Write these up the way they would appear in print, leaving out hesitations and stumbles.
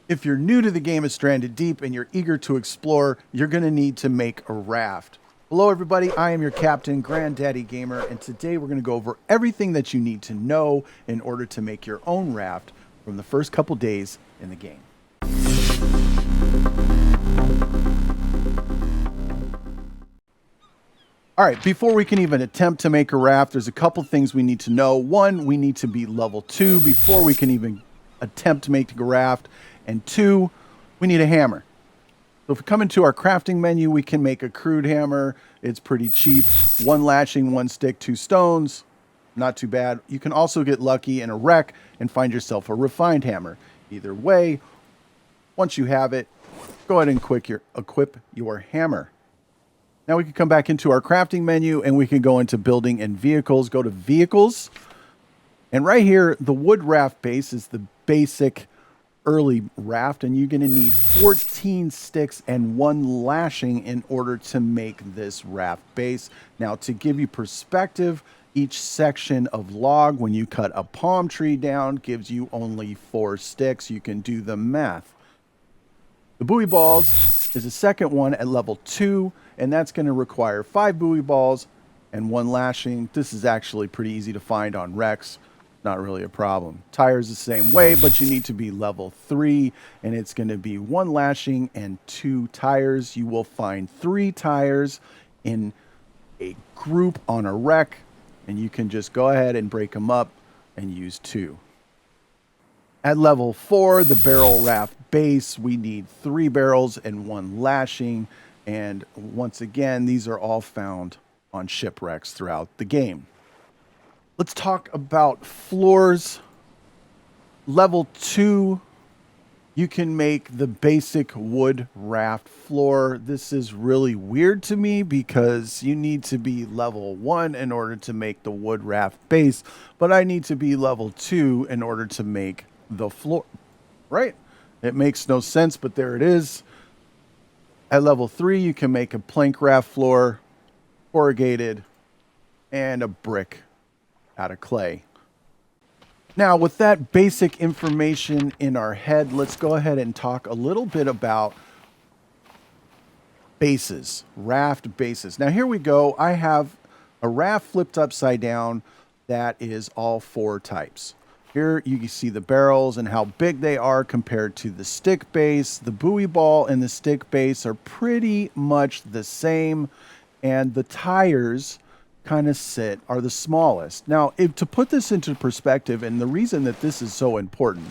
If you're new to the game of Stranded Deep and you're eager to explore, you're going to need to make a raft. Hello everybody, I am your captain, Granddaddy Gamer, and today we're going to go over everything that you need to know in order to make your own raft from the first couple days in the game. All right, before we can even attempt to make a raft, there's a couple things we need to know. One, we need to be level 2 before we can even attempt making a raft. And 2, we need a hammer. So if we come into our crafting menu, we can make a crude hammer. It's pretty cheap. 1 lashing, 1 stick, 2 stones. Not too bad. You can also get lucky in a wreck and find yourself a refined hammer. Either way, once you have it, go ahead and equip your hammer. Now we can come back into our crafting menu and we can go into building and vehicles. Go to vehicles. And right here, the wood raft base is the basic early raft, and you're going to need 14 sticks and 1 lashing in order to make this raft base. Now, to give you perspective, each section of log, when you cut a palm tree down, gives you only 4 sticks. You can do the math. The buoy balls is the second one at level 2, and that's going to require 5 buoy balls and 1 lashing. This is actually pretty easy to find on Rex. Not really a problem. Tires the same way, but you need to be level 3, and it's going to be 1 lashing and 2 tires. You will find 3 tires in a group on a wreck, and you can just go ahead and break them up and use 2. At level 4, the barrel raft base, we need 3 barrels and 1 lashing, and once again, these are all found on shipwrecks throughout the game. Let's talk about floors. Level 2, you can make the basic wood raft floor. This is really weird to me because you need to be level 1 in order to make the wood raft base, but I need to be level 2 in order to make the floor, right? It makes no sense, but there it is. At level 3, you can make a plank raft floor, corrugated, and a brick out of clay. Now, with that basic information in our head, let's go ahead and talk a little bit about bases, raft bases. Now, here we go. I have a raft flipped upside down that is all 4 types. Here you can see the barrels and how big they are compared to the stick base. The buoy ball and the stick base are pretty much the same, and the tires kind of are the smallest. Now, to put this into perspective, and the reason that this is so important,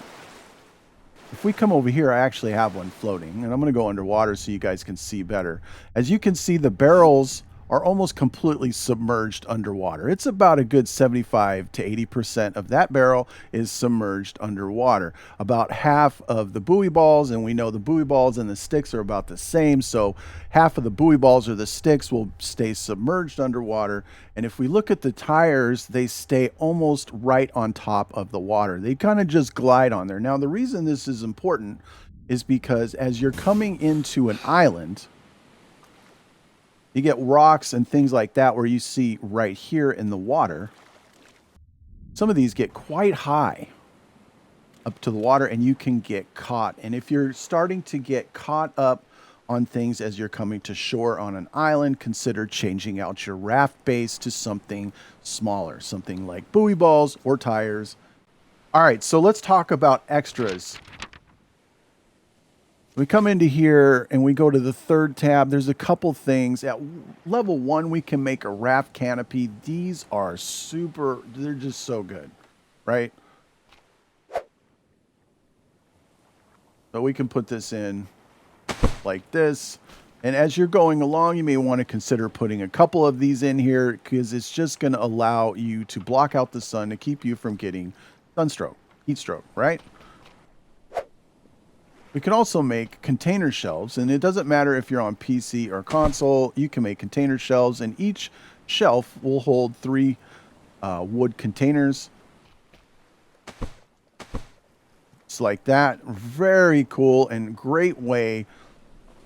if we come over here, I actually have one floating, and I'm going to go underwater so you guys can see better. As you can see, the barrels are almost completely submerged underwater. It's about a good 75 to 80% of that barrel is submerged underwater. About half of the buoy balls, and we know the buoy balls and the sticks are about the same, so half of the buoy balls or the sticks will stay submerged underwater. And if we look at the tires, they stay almost right on top of the water. They kind of just glide on there. Now, the reason this is important is because as you're coming into an island, you get rocks and things like that where you see right here in the water. Some of these get quite high up to the water and you can get caught. And if you're starting to get caught up on things as you're coming to shore on an island, consider changing out your raft base to something smaller, something like buoy balls or tires. All right, so let's talk about extras. We come into here and we go to the 3rd tab. There's a couple things. At level 1, we can make a raft canopy. These are they're just so good, right? So we can put this in like this. And as you're going along, you may want to consider putting a couple of these in here because it's just going to allow you to block out the sun to keep you from getting sunstroke, heat stroke, right? We can also make container shelves, and it doesn't matter if you're on PC or console, you can make container shelves, and each shelf will hold 3 wood containers. It's like that. Very cool and great way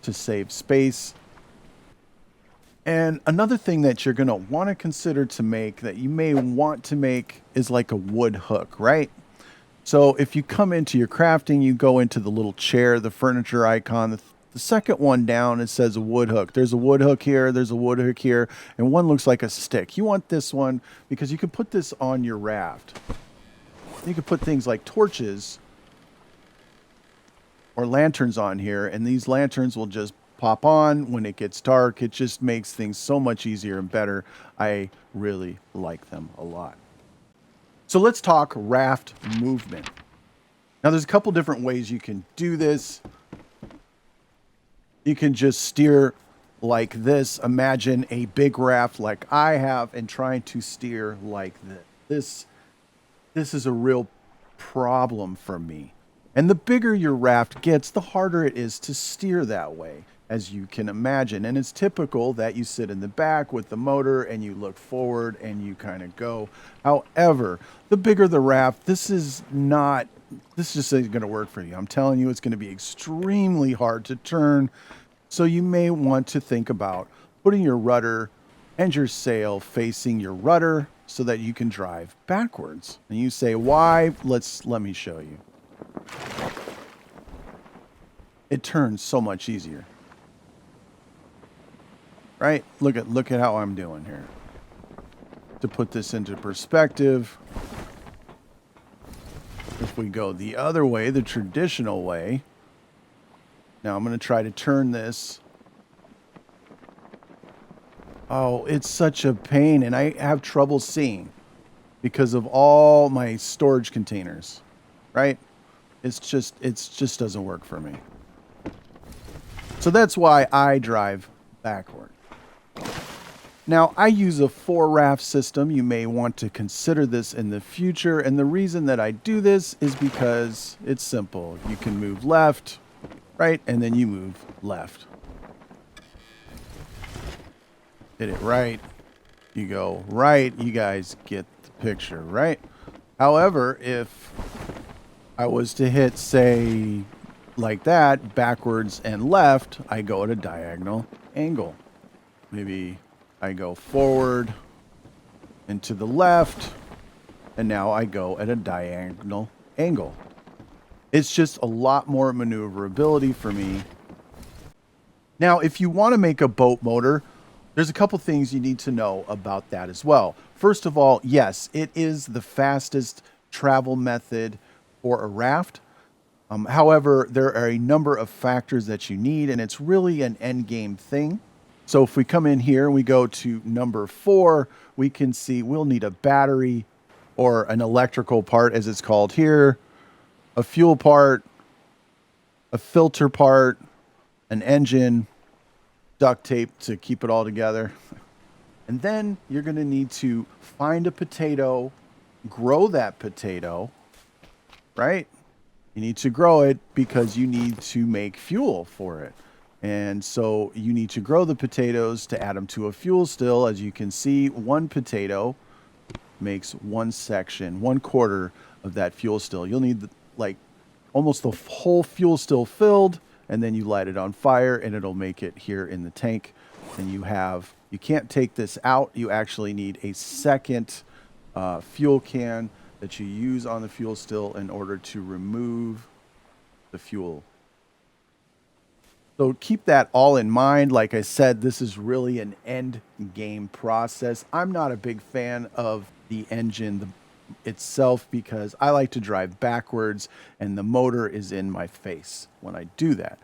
to save space. And another thing that you're going to want to consider to make that you may want to make is like a wood hook, right? So if you come into your crafting, you go into the little chair, the furniture icon. The second one down, it says a wood hook. There's a wood hook here, there's a wood hook here, and one looks like a stick. You want this one because you can put this on your raft. You can put things like torches or lanterns on here, and these lanterns will just pop on when it gets dark. It just makes things so much easier and better. I really like them a lot. So let's talk raft movement. Now there's a couple different ways you can do this. You can just steer like this. Imagine a big raft like I have and trying to steer like this. This is a real problem for me. And the bigger your raft gets, the harder it is to steer that way, as you can imagine. And it's typical that you sit in the back with the motor and you look forward and you kind of go. However, the bigger the raft, this just isn't going to work for you. I'm telling you, it's going to be extremely hard to turn. So you may want to think about putting your rudder and your sail facing your rudder so that you can drive backwards. And you say, why? Let me show you. It turns so much easier. Right? Look at how I'm doing here. To put this into perspective, if we go the other way, the traditional way, now I'm going to try to turn this. Oh, it's such a pain, and I have trouble seeing because of all my storage containers, right? It just doesn't work for me. So that's why I drive backward. Now, I use a 4-raft system. You may want to consider this in the future. And the reason that I do this is because it's simple. You can move left, right, and then you move left. Hit it right. You go right. You guys get the picture, right? However, if I was to hit, say, like that, backwards and left, I go at a diagonal angle. Maybe I go forward and to the left, and now I go at a diagonal angle. It's just a lot more maneuverability for me. Now, if you want to make a boat motor, there's a couple things you need to know about that as well. First of all, yes, it is the fastest travel method for a raft. However, there are a number of factors that you need, and it's really an end game thing. So if we come in here and we go to number 4, we can see we'll need a battery or an electrical part, as it's called here, a fuel part, a filter part, an engine, duct tape to keep it all together. And then you're going to need to find a potato, grow that potato, right? You need to grow it because you need to make fuel for it. And so you need to grow the potatoes to add them to a fuel still. As you can see, one potato makes one section, 1/4 of that fuel still. You'll need like almost the whole fuel still filled, and then you light it on fire and it'll make it here in the tank. And you can't take this out. You actually need a second fuel can that you use on the fuel still in order to remove the fuel. So keep that all in mind. Like I said, this is really an end game process. I'm not a big fan of the engine itself because I like to drive backwards and the motor is in my face when I do that.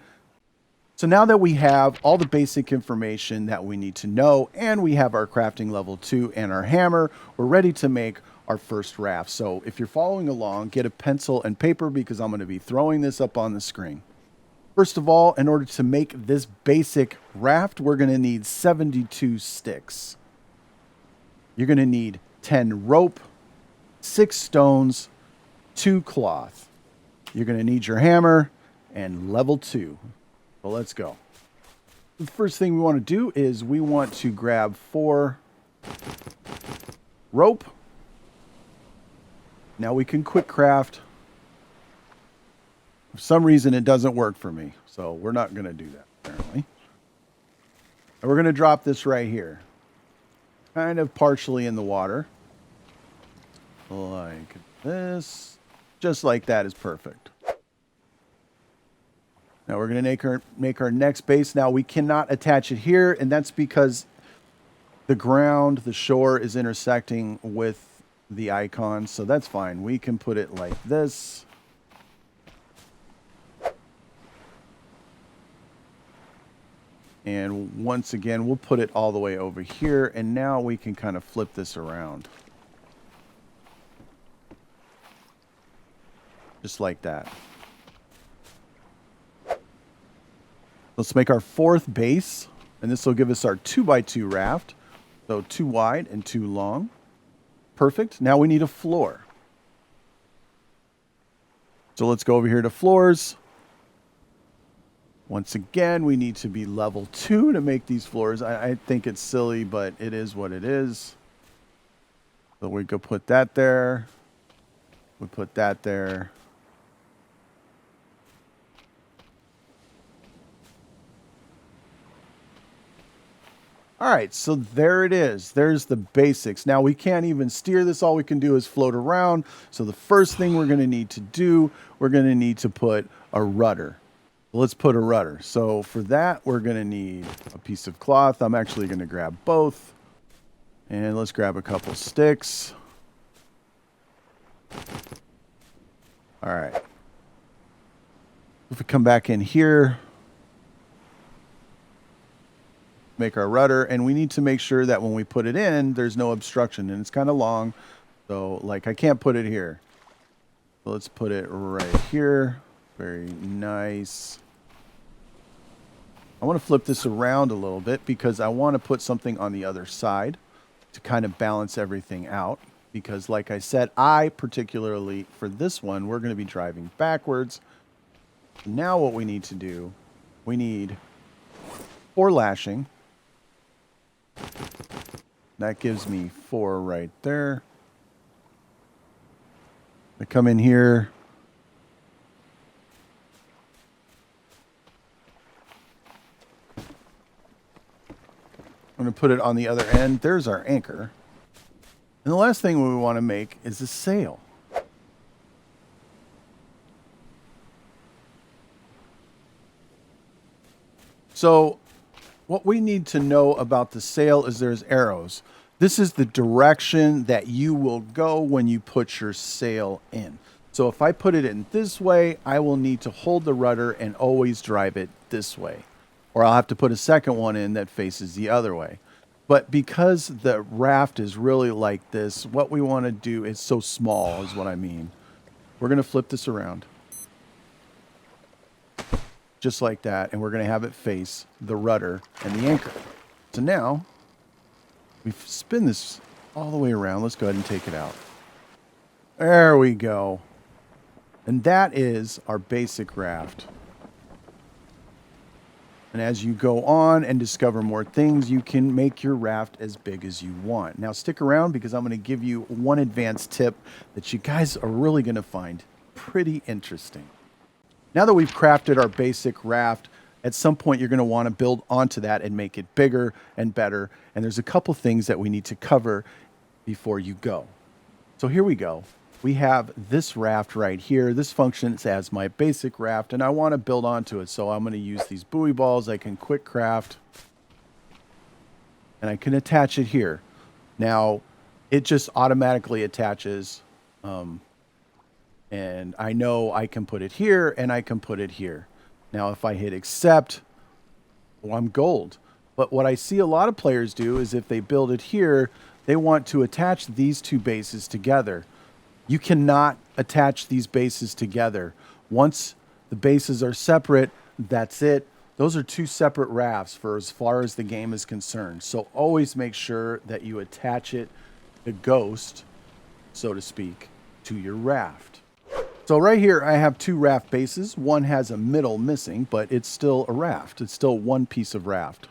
So now that we have all the basic information that we need to know and we have our crafting level 2 and our hammer, we're ready to make our first raft. So if you're following along, get a pencil and paper because I'm going to be throwing this up on the screen. First of all, in order to make this basic raft, we're going to need 72 sticks. You're going to need 10 rope, 6 stones, 2 cloth. You're going to need your hammer and level 2. So let's go. The first thing we want to do is we want to grab 4 rope. Now we can quick craft. For some reason, it doesn't work for me, so we're not going to do that, apparently. And we're going to drop this right here, kind of partially in the water, like this, Just like that is perfect. Now we're going to make our next base. Now we cannot attach it here, and that's because the ground, the shore is intersecting with the icon, so that's fine. We can put it like this. And once again, we'll put it all the way over here, and now we can kind of flip this around. Just like that. Let's make our fourth base, and this will give us our 2x2 raft. So 2 wide and 2 long. Perfect. Now we need a floor. So let's go over here to floors. Once again, we need to be level 2 to make these floors. I think it's silly, but it is what it is. So we could put that there. We put that there. All right, so there it is. There's the basics. Now we can't even steer this. All we can do is float around. So the first thing we're going to need to do, we're going to need to put a rudder. Let's put a rudder. So for that, we're going to need a piece of cloth. I'm actually going to grab both. And let's grab a couple sticks. All right. If we come back in here, make our rudder, and we need to make sure that when we put it in, there's no obstruction, and it's kind of long, so like I can't put it here. So let's put it right here. Very nice. I want to flip this around a little bit because I want to put something on the other side to kind of balance everything out, because like I said, I particularly for this one, we're going to be driving backwards. Now what we need to do, we need 4 lashing. That gives me 4 right there. I come in here. I'm going to put it on the other end. There's our anchor. And the last thing we want to make is a sail. So what we need to know about the sail is there's arrows. This is the direction that you will go when you put your sail in. So if I put it in this way, I will need to hold the rudder and always drive it this way. Or I'll have to put a second one in that faces the other way. But because the raft is really like this, what we want to do is so small is what I mean. We're going to flip this around. Just like that, and we're going to have it face the rudder and the anchor. So now, we spin this all the way around. Let's go ahead and take it out. There we go. And that is our basic raft. And as you go on and discover more things, you can make your raft as big as you want. Now stick around because I'm going to give you one advanced tip that you guys are really going to find pretty interesting. Now that we've crafted our basic raft, at some point you're going to want to build onto that and make it bigger and better. And there's a couple things that we need to cover before you go. So here we go. We have this raft right here. This functions as my basic raft, and I want to build onto it. So I'm going to use these buoy balls. I can quick craft, and I can attach it here. Now, it just automatically attaches. And I know I can put it here and I can put it here. Now, if I hit accept, well, I'm gold. But what I see a lot of players do is if they build it here, they want to attach these 2 bases together. You cannot attach these bases together. Once the bases are separate, that's it. Those are 2 separate rafts for as far as the game is concerned. So always make sure that you attach it, the ghost, so to speak, to your raft. So right here, I have 2 raft bases. One has a middle missing, but it's still a raft. It's still one piece of raft.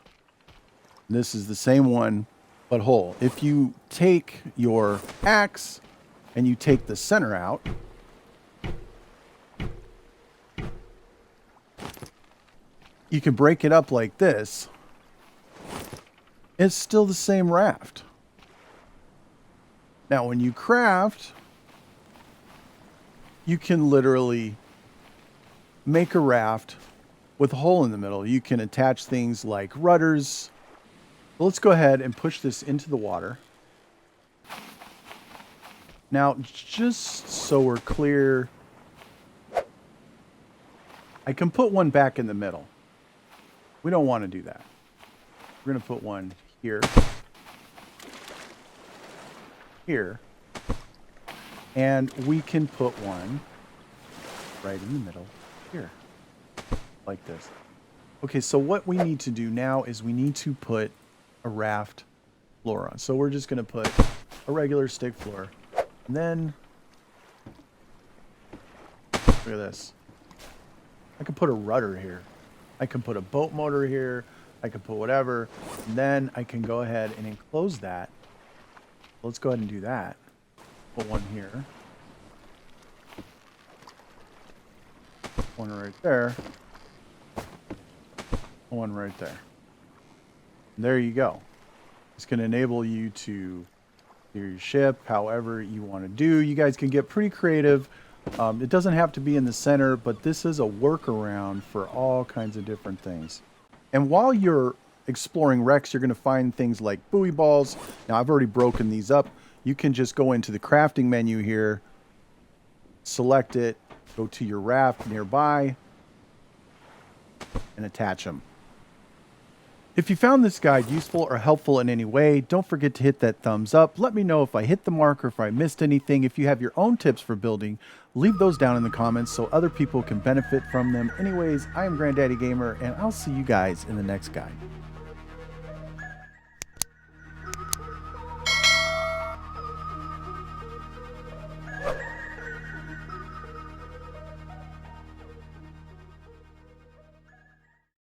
This is the same one, but whole. If you take your axe and you take the center out, you can break it up like this. It's still the same raft. Now, when you craft, you can literally make a raft with a hole in the middle. You can attach things like rudders. Let's go ahead and push this into the water. Now, just so we're clear, I can put one back in the middle. We don't want to do that. We're going to put one here, here, and we can put one right in the middle here, like this. Okay, so what we need to do now is we need to put a raft floor on. So we're just going to put a regular stick floor. And then, look at this. I can put a rudder here. I can put a boat motor here. I can put whatever. And then I can go ahead and enclose that. Let's go ahead and do that. Put one here. One right there. One right there. And there you go. It's going to enable you to steer your ship however you want to do. You guys can get pretty creative. It doesn't have to be in the center, but this is a workaround for all kinds of different things. And while you're exploring wrecks, you're going to find things like buoy balls. Now, I've already broken these up. You can just go into the crafting menu here, select it, go to your raft nearby, and attach them. If you found this guide useful or helpful in any way, don't forget to hit that thumbs up. Let me know if I hit the mark or if I missed anything. If you have your own tips for building, leave those down in the comments so other people can benefit from them. Anyways, I am Granddaddy Gamer, and I'll see you guys in the next guide.